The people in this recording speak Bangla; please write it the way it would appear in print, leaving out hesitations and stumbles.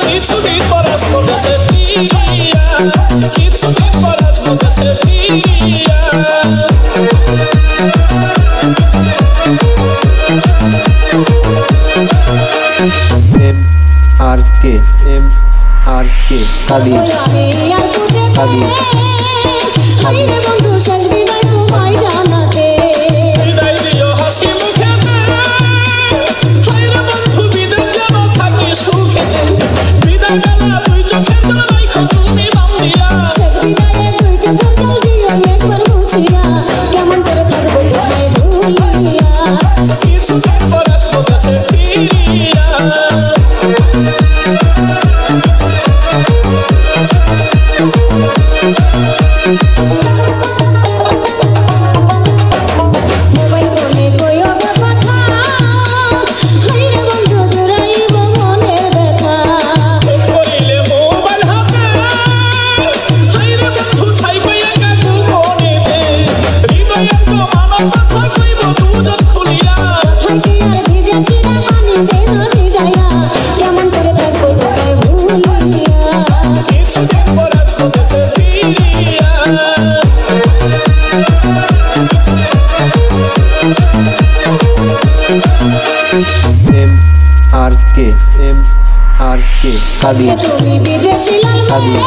কিছুদিন পর আসবো দেশে ফিরিয়া, কিছুদিন পর আসবো দেশে ফিরিয়া। MRK কাদির কাদির বিদায় দিও হাসি মুখেতে, হায়রে বন্ধু বিদায় যেন থাকি সুখে। বিদায় বেলা দুই চোখে রাইখো তুমি বাম দিয়া, কিছুদিন পর আসবো দেশে ফিরিয়া। MRK কাদির কাদির